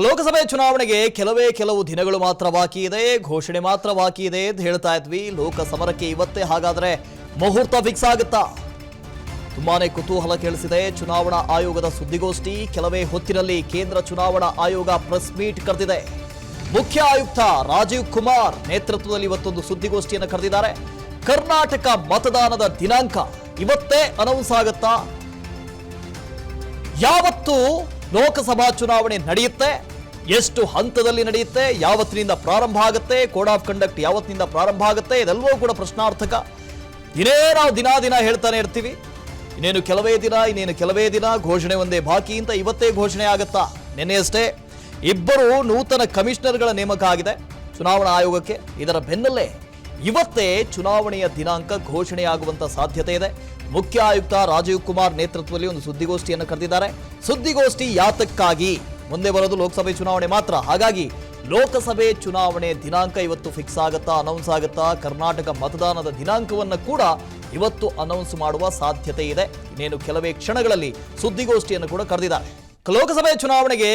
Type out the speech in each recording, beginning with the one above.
ಲೋಕಸಭೆ ಚುನಾವಣೆಗೆ ಕೆಲವು ದಿನಗಳು ಮಾತ್ರ ಬಾಕಿ ಇದೆ, ಘೋಷಣೆ ಮಾತ್ರ ಬಾಕಿ ಇದೆ ಅಂತ ಹೇಳ್ತಾ ಇದ್ವಿ. ಲೋಕ ಸಮರಕ್ಕೆ ಇವತ್ತೇ ಹಾಗಾದ್ರೆ ಮುಹೂರ್ತ ಫಿಕ್ಸ್ ಆಗುತ್ತಾ? ತುಂಬಾನೇ ಕುತೂಹಲ ಕೇಳಿಸಿದೆ. ಚುನಾವಣಾ ಆಯೋಗದ ಸುದ್ದಿಗೋಷ್ಠಿ ಕೆಲವೇ ಹೊತ್ತಿನಲ್ಲಿ ಕೇಂದ್ರ ಚುನಾವಣಾ ಆಯೋಗ ಪ್ರೆಸ್ ಮೀಟ್ ಕರೆದಿದೆ. ಮುಖ್ಯ ಆಯುಕ್ತ ರಾಜೀವ್ ಕುಮಾರ್ ನೇತೃತ್ವದಲ್ಲಿ ಇವತ್ತೊಂದು ಸುದ್ದಿಗೋಷ್ಠಿಯನ್ನು ಕರೆದಿದ್ದಾರೆ. ಕರ್ನಾಟಕ ಮತದಾನದ ದಿನಾಂಕ ಇವತ್ತೇ ಅನೌನ್ಸ್ ಆಗುತ್ತಾ? ಯಾವತ್ತು ಲೋಕಸಭಾ ಚುನಾವಣೆ ನಡೆಯುತ್ತೆ, ಎಷ್ಟು ಹಂತದಲ್ಲಿ ನಡೆಯುತ್ತೆ, ಯಾವತ್ತಿನಿಂದ ಪ್ರಾರಂಭ ಆಗುತ್ತೆ, ಕೋಡ್ ಆಫ್ ಕಂಡಕ್ಟ್ ಯಾವತ್ತಿನಿಂದ ಪ್ರಾರಂಭ ಆಗುತ್ತೆ, ಇದೆಲ್ಲವೂ ಕೂಡ ಪ್ರಶ್ನಾರ್ಥಕ. ಇದೇ ನಾವು ದಿನ ಹೇಳ್ತಾನೆ ಇರ್ತೀವಿ, ಇನ್ನೇನು ಕೆಲವೇ ದಿನ ಘೋಷಣೆ ಒಂದೇ ಬಾಕಿ ಅಂತ. ಇವತ್ತೇ ಘೋಷಣೆ ಆಗುತ್ತಾ? ನಿನ್ನೆಯಷ್ಟೇ ಇಬ್ಬರು ನೂತನ ಕಮಿಷನರ್ಗಳ ನೇಮಕ ಆಗಿದೆ ಚುನಾವಣಾ ಆಯೋಗಕ್ಕೆ. ಇದರ ಬೆನ್ನಲ್ಲೇ ಇವತ್ತೇ ಚುನಾವಣೆಯ ದಿನಾಂಕ ಘೋಷಣೆಯಾಗುವಂತ ಸಾಧ್ಯತೆ ಇದೆ. ಮುಖ್ಯ ಆಯುಕ್ತ ರಾಜೀವ್ ಕುಮಾರ್ ನೇತೃತ್ವದಲ್ಲಿ ಒಂದು ಸುದ್ದಿಗೋಷ್ಠಿಯನ್ನು ಕರೆದಿದ್ದಾರೆ. ಸುದ್ದಿಗೋಷ್ಠಿ ಯಾತಕ್ಕಾಗಿ? ಮುಂದೆ ಬರೋದು ಲೋಕಸಭೆ ಚುನಾವಣೆ ಮಾತ್ರ, ಹಾಗಾಗಿ ಲೋಕಸಭೆ ಚುನಾವಣೆ ದಿನಾಂಕ ಇವತ್ತು ಫಿಕ್ಸ್ ಆಗುತ್ತಾ, ಅನೌನ್ಸ್ ಆಗುತ್ತಾ? ಕರ್ನಾಟಕ ಮತದಾನದ ದಿನಾಂಕವನ್ನು ಕೂಡ ಇವತ್ತು ಅನೌನ್ಸ್ ಮಾಡುವ ಸಾಧ್ಯತೆ ಇದೆ. ಇನ್ನೇನು ಕೆಲವೇ ಕ್ಷಣಗಳಲ್ಲಿ ಸುದ್ದಿಗೋಷ್ಠಿಯನ್ನು ಕೂಡ ಕರೆದಿದ್ದಾರೆ. ಲೋಕಸಭೆ ಚುನಾವಣೆಗೆ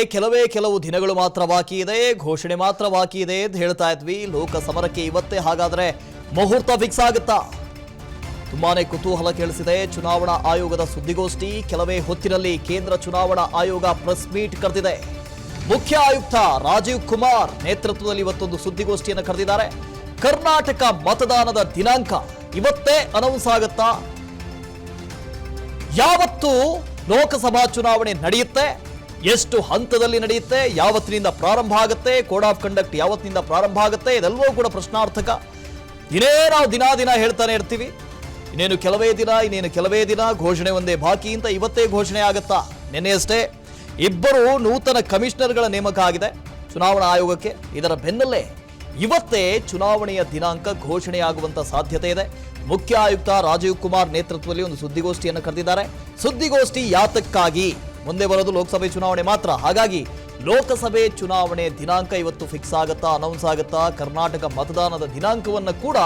ಕೆಲವು ದಿನಗಳು ಮಾತ್ರ ಬಾಕಿ ಇದೆ, ಘೋಷಣೆ ಮಾತ್ರ ಬಾಕಿ ಇದೆ ಅಂತ ಹೇಳ್ತಾ ಇದ್ವಿ. ಲೋಕ ಸಮರಕ್ಕೆ ಇವತ್ತೇ ಹಾಗಾದ್ರೆ ಮುಹೂರ್ತ ಫಿಕ್ಸ್ ಆಗುತ್ತಾ? ತುಂಬಾನೇ ಕುತೂಹಲ ಕೇಳಿಸಿದೆ. ಚುನಾವಣಾ ಆಯೋಗದ ಸುದ್ದಿಗೋಷ್ಠಿ ಕೆಲವೇ ಹೊತ್ತಿನಲ್ಲಿ ಕೇಂದ್ರ ಚುನಾವಣಾ ಆಯೋಗ ಪ್ರೆಸ್ ಮೀಟ್ ಕರೆದಿದೆ. ಮುಖ್ಯ ಆಯುಕ್ತ ರಾಜೀವ್ ಕುಮಾರ್ ನೇತೃತ್ವದಲ್ಲಿ ಇವತ್ತೊಂದು ಸುದ್ದಿಗೋಷ್ಠಿಯನ್ನು ಕರೆದಿದ್ದಾರೆ. ಕರ್ನಾಟಕ ಮತದಾನದ ದಿನಾಂಕ ಇವತ್ತೇ ಅನೌನ್ಸ್ ಆಗುತ್ತಾ? ಯಾವತ್ತು ಲೋಕಸಭಾ ಚುನಾವಣೆ ನಡೆಯುತ್ತೆ, ಎಷ್ಟು ಹಂತದಲ್ಲಿ ನಡೆಯುತ್ತೆ, ಯಾವತ್ತಿನಿಂದ ಪ್ರಾರಂಭ ಆಗುತ್ತೆ, ಕೋಡ್ ಆಫ್ ಕಂಡಕ್ಟ್ ಯಾವತ್ತಿನಿಂದ ಪ್ರಾರಂಭ ಆಗುತ್ತೆ, ಇದೆಲ್ಲವೂ ಕೂಡ ಪ್ರಶ್ನಾರ್ಥಕ. ಇದೇ ನಾವು ದಿನ ಹೇಳ್ತಾನೆ ಇರ್ತೀವಿ, ಇನ್ನೇನು ಕೆಲವೇ ದಿನ ಘೋಷಣೆ ಒಂದೇ ಬಾಕಿ ಅಂತ. ಇವತ್ತೇ ಘೋಷಣೆ ಆಗುತ್ತಾ? ನಿನ್ನೆಯಷ್ಟೇ ಇಬ್ಬರು ನೂತನ ಕಮಿಷನರ್ಗಳ ನೇಮಕ ಆಗಿದೆ ಚುನಾವಣಾ ಆಯೋಗಕ್ಕೆ. ಇದರ ಬೆನ್ನಲ್ಲೇ ಇವತ್ತೇ ಚುನಾವಣೆಯ ದಿನಾಂಕ ಘೋಷಣೆಯಾಗುವಂತ ಸಾಧ್ಯತೆ ಇದೆ. ಮುಖ್ಯ ಆಯುಕ್ತ ರಾಜೀವ್ ಕುಮಾರ್ ನೇತೃತ್ವದಲ್ಲಿ ಒಂದು ಸುದ್ದಿಗೋಷ್ಠಿಯನ್ನು ಕರೆದಿದ್ದಾರೆ. ಸುದ್ದಿಗೋಷ್ಠಿ ಯಾತಕ್ಕಾಗಿ? ಮುಂದೆ ಬರೋದು ಲೋಕಸಭೆ ಚುನಾವಣೆ ಮಾತ್ರ, ಹಾಗಾಗಿ ಲೋಕಸಭೆ ಚುನಾವಣೆ ದಿನಾಂಕ ಇವತ್ತು ಫಿಕ್ಸ್ ಆಗುತ್ತಾ, ಅನೌನ್ಸ್ ಆಗುತ್ತಾ? ಕರ್ನಾಟಕ ಮತದಾನದ ದಿನಾಂಕವನ್ನು ಕೂಡ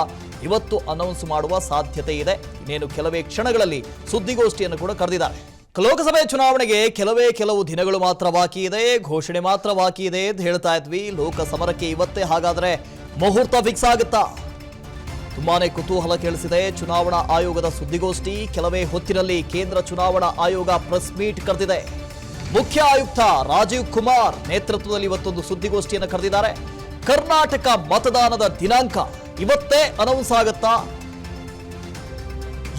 ಇವತ್ತು ಅನೌನ್ಸ್ ಮಾಡುವ ಸಾಧ್ಯತೆ ಇದೆ. ಇನ್ನೇನು ಕೆಲವೇ ಕ್ಷಣಗಳಲ್ಲಿ ಸುದ್ದಿಗೋಷ್ಠಿಯನ್ನು ಕೂಡ ಕರೆದಿದ್ದಾರೆ. ಲೋಕಸಭೆ ಚುನಾವಣೆಗೆ ಕೆಲವು ದಿನಗಳು ಮಾತ್ರ ಬಾಕಿ ಇದೆ, ಘೋಷಣೆ ಮಾತ್ರ ಬಾಕಿ ಇದೆ ಅಂತ ಹೇಳ್ತಾ ಇದ್ವಿ. ಲೋಕ ಸಮರಕ್ಕೆ ಇವತ್ತೇ ಹಾಗಾದ್ರೆ ಮುಹೂರ್ತ ಫಿಕ್ಸ್ ಆಗುತ್ತಾ? ತುಂಬಾನೇ ಕುತೂಹಲ ಕೇಳಿಸಿದೆ. ಚುನಾವಣಾ ಆಯೋಗದ ಸುದ್ದಿಗೋಷ್ಠಿ ಕೆಲವೇ ಹೊತ್ತಿನಲ್ಲಿ ಕೇಂದ್ರ ಚುನಾವಣಾ ಆಯೋಗ ಪ್ರೆಸ್ ಮೀಟ್ ಕರೆದಿದೆ. ಮುಖ್ಯ ಆಯುಕ್ತ ರಾಜೀವ್ ಕುಮಾರ್ ನೇತೃತ್ವದಲ್ಲಿ ಇವತ್ತೊಂದು ಸುದ್ದಿಗೋಷ್ಠಿಯನ್ನು ಕರೆದಿದ್ದಾರೆ. ಕರ್ನಾಟಕ ಮತದಾನದ ದಿನಾಂಕ ಇವತ್ತೇ ಅನೌನ್ಸ್ ಆಗುತ್ತಾ?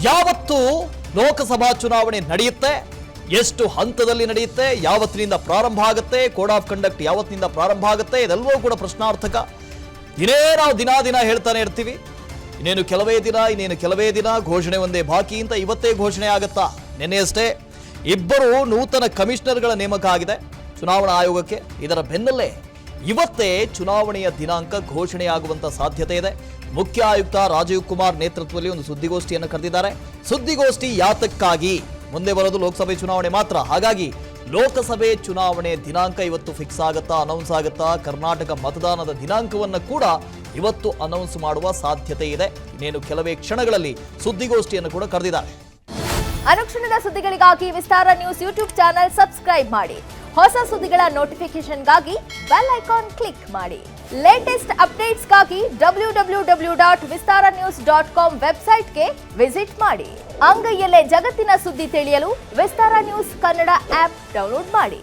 ಯಾವತ್ತು ಲೋಕಸಭಾ ಚುನಾವಣೆ ನಡೆಯುತ್ತೆ, ಎಷ್ಟು ಹಂತದಲ್ಲಿ ನಡೆಯುತ್ತೆ, ಯಾವತ್ತಿನಿಂದ ಪ್ರಾರಂಭ ಆಗುತ್ತೆ, ಕೋಡ್ ಆಫ್ ಕಂಡಕ್ಟ್ ಯಾವತ್ತಿನಿಂದ ಪ್ರಾರಂಭ ಆಗುತ್ತೆ, ಇದೆಲ್ಲವೂ ಕೂಡ ಪ್ರಶ್ನಾರ್ಥಕ. ಇದೇ ನಾವು ದಿನ ಹೇಳ್ತಾನೆ ಇರ್ತೀವಿ, ಇನ್ನೇನು ಕೆಲವೇ ದಿನ ಘೋಷಣೆ ಒಂದೇ ಬಾಕಿ ಅಂತ. ಇವತ್ತೇ ಘೋಷಣೆ ಆಗುತ್ತಾ? ನಿನ್ನೆಯಷ್ಟೇ ಇಬ್ಬರು ನೂತನ ಕಮಿಷನರ್ಗಳ ನೇಮಕ ಆಗಿದೆ ಚುನಾವಣಾ ಆಯೋಗಕ್ಕೆ. ಇದರ ಬೆನ್ನಲ್ಲೇ ಇವತ್ತೇ ಚುನಾವಣೆಯ ದಿನಾಂಕ ಘೋಷಣೆಯಾಗುವಂತ ಸಾಧ್ಯತೆ ಇದೆ. ಮುಖ್ಯ ಆಯುಕ್ತ ರಾಜೀವ್ ಕುಮಾರ್ ನೇತೃತ್ವದಲ್ಲಿ ಒಂದು ಸುದ್ದಿಗೋಷ್ಠಿಯನ್ನು ಕರೆದಿದ್ದಾರೆ. ಸುದ್ದಿಗೋಷ್ಠಿ ಯಾತಕ್ಕಾಗಿ? ಮುಂದೆ ಬರೋದು ಲೋಕಸಭೆ ಚುನಾವಣೆ ಮಾತ್ರ, ಹಾಗಾಗಿ ಲೋಕಸಭೆ ಚುನಾವಣೆ ದಿನಾಂಕ ಇವತ್ತು ಫಿಕ್ಸ್ ಆಗುತ್ತಾ, ಅನೌನ್ಸ್ ಆಗುತ್ತಾ? ಕರ್ನಾಟಕ ಮತದಾನದ ದಿನಾಂಕವನ್ನು ಕೂಡ ಇವತ್ತು ಅನೌನ್ಸ್ ಮಾಡುವ ಸಾಧ್ಯತೆ ಇದೆ. ಇನ್ನೇನು ಕೆಲವೇ ಕ್ಷಣಗಳಲ್ಲಿ ಸುದ್ದಿಗೋಷ್ಠಿಯನ್ನು ಕೂಡ ಕರೆದಿದ್ದಾರೆ. ಅನುಕ್ಷಣದ ಸುದ್ದಿಗಳಿಗಾಗಿ ವಿಸ್ತಾರ ನ್ಯೂಸ್ ಯೂಟ್ಯೂಬ್ ಚಾನೆಲ್ ಸಬ್ಸ್ಕ್ರೈಬ್ ಮಾಡಿ. ಹೊಸ ಸುದ್ದಿಗಳ ನೋಟಿಫಿಕೇಶನ್ಗಾಗಿ ಬೆಲ್ ಐಕಾನ್ ಕ್ಲಿಕ್ ಮಾಡಿ. ಲೇಟೆಸ್ಟ್ ಅಪ್ಡೇಟ್ಸ್ಗಾಗಿ www.vistaranews.com ವೆಬ್ಸೈಟ್ಗೆ ವಿಸಿಟ್ ಮಾಡಿ. ಅಂಗೈಯಲ್ಲೇ ಜಗತ್ತಿನ ಸುದ್ದಿ ತಿಳಿಯಲು ವಿಸ್ತಾರ ನ್ಯೂಸ್ ಕನ್ನಡ ಆಪ್ ಡೌನ್ಲೋಡ್ ಮಾಡಿ.